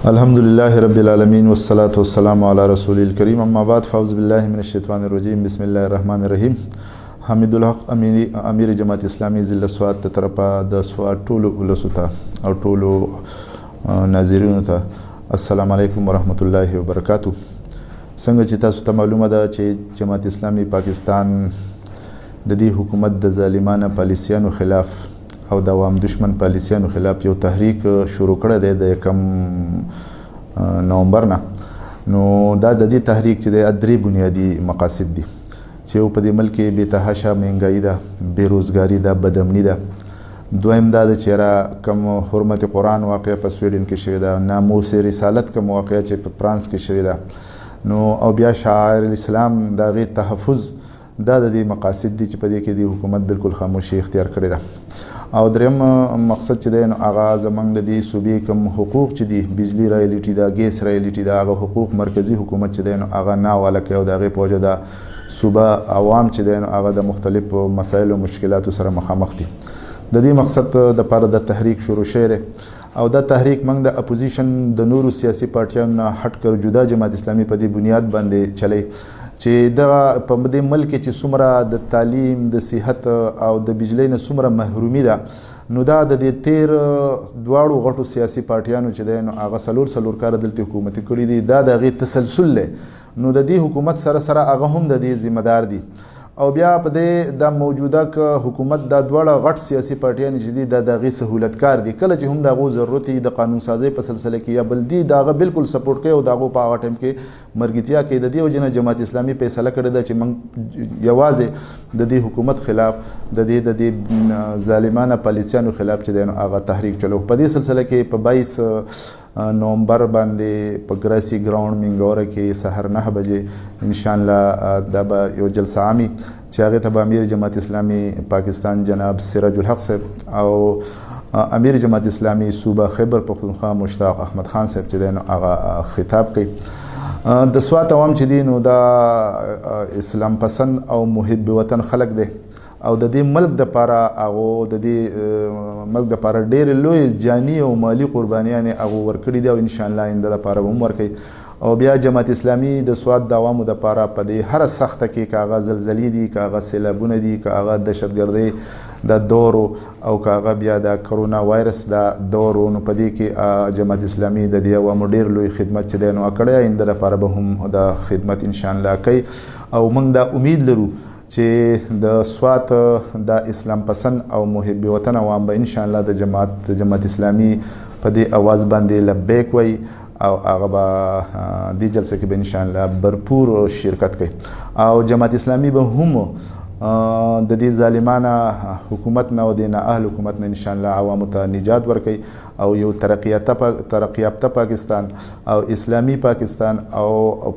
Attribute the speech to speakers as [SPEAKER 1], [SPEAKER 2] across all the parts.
[SPEAKER 1] الحمد لله رب العالمين والصلاة والسلام على رسول الكريم اما بعد فاعوذ بالله من الشیطان الرجیم بسم الله الرحمن الرحیم حمید الحق امیر جماعت اسلامی ضلع سوات ته طرفه د سوات ټولو ولسو ته او ټولو ناظرینو ته السلام علیکم ورحمت الله وبرکاتو. څنګه چې تاسو ته معلومه ده چې جماعت اسلامی پاکستان د دې حکومت د ظالمانه پالیسیانو خلاف او د عوام دشمن پالیسیانو خلاف یو تحریک شروع کړی دی د 1 نومبر نه. نو دا د دې تحریک چې د درې بنیادی مقاصد دي چې یو په دې ملک کې بېتحاشه مهنګایي ده، بېروزګاري ده، بدامني ده. دویم دا ده چې را کوم حرمت قرآن واقع په سویډن کې شوې ده، ناموس رسالت کوم واقع چې په فرانس کې شوې ده، نو او بیا شعائر الاسلام د هغې تحفظ. دا د دې مقاصد دي چې په دې کې د حکومت بالکل خاموشي اختیار کړې ده. او دریم مقصد چې دی نو هغه زموږ د دې صوبې کوم حقوق چې دي، بجلی رایلټي ده، ګیس رایلټي ده، هغه حقوق مرکزي حکومت چې دی نو هغه ناواله کوي او د هغې په وجه د صوبه عوام چې دی نو هغه د مختلفو مسایلو او مشکلاتو سره مخامخ دي. د دې مقصد دپاره د تحریک شروع شوی دی او دا تحریک موږ د اپوزیشن د نورو سیاسي پارټیانو نه هټ کر جدا جماعت اسلامي په دې بنیاد باندې چلی چې دغه په دې ملک کې چې څومره د تعلیم، د صحت او د بجلی نه څومره محرومي ده، نو دا د دې تیر دواړو غټو سیاسي پارټیانو چې دی نو هغه څلور کاله دلته حکومت کړي دي، دا د هغې تسلسل دی. نو د دې حکومت سره هغه هم د دې ذمه دار دي. او بیا په دې د موجوده حکومت دا دواړه غټ سیاسي پارټیان چې دي دا د هغې سهولتکار دي. کله چې هم د هغو ضرورت وي د قانون سازۍ په سلسله کې یا بل دي د هغه بالکل سپورټ کوي او د هغو په هغه ټایم کې مرګتیا کوي. د دې وجې نه جماعت اسلامي فیصله کړې ده چې موږ یوازې د دې حکومت خلاف د دې ظالمانه پالیسیانو خلاف چې دی نو هغه تحریک چلو. په دې سلسله کې په 22 نومبر باندې په ګراسي ګراوند منګوره کې سحر 9 بجې انشاءالله دا به یو جلسه عامي چې هغې ته به امیر جماعت اسلامي پاکستان جناب سراج الحق صاحب او امیر جماعت اسلامي صوبه خیبر پختونخوا مشتاق احمد خان صاحب چې دی نو هغه خطاب کوي. د سوات عوام چې دي نو دا اسلام پسند او محب وطن خلک دی او د دې ملک دپاره هغو د دې ملک دپاره ډېرې لویې جاني او مالي قربانیانې هغو ورکړي دي او انشاءالله آینده دپاره به هم ورکوي. او بیا جماعت اسلامي د سوات د عوامو دپاره په دې هره سخته کې که هغه زلزلې دي، که هغه سیلابونه دي، که هغه دهشتګردۍ د دورو او که هغه بیا د کرونا وایرس د دورو، نو په دې کې جماعت اسلامي د دې عوامو ډېر لوی خدمت چې دی نو کړی، آینده دپاره به هم د خدمت انشاءالله کوي. او موږ دا امید لرو چې د سوات د اسلام پسند او محب وطن عوام به انشاءالله د جماعت اسلامي په دې اواز باندې لبیک وایي او هغه به دې جلسه کې به انشاءالله برپور شرکت کوي. او جماعت اسلامي به هم د دې ظالمانه حکومت نه او د نااهل حکومت نه انشاءالله عوامو ته نجات ورکوي او یو ترقیافته پاکستان او اسلامي پاکستان او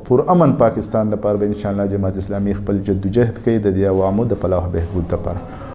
[SPEAKER 1] پرامن پاکستان لپاره به انشاءالله جماعت اسلامي خپل جدوجهد کوي د دې عوامو د فلاح بهبود لپاره.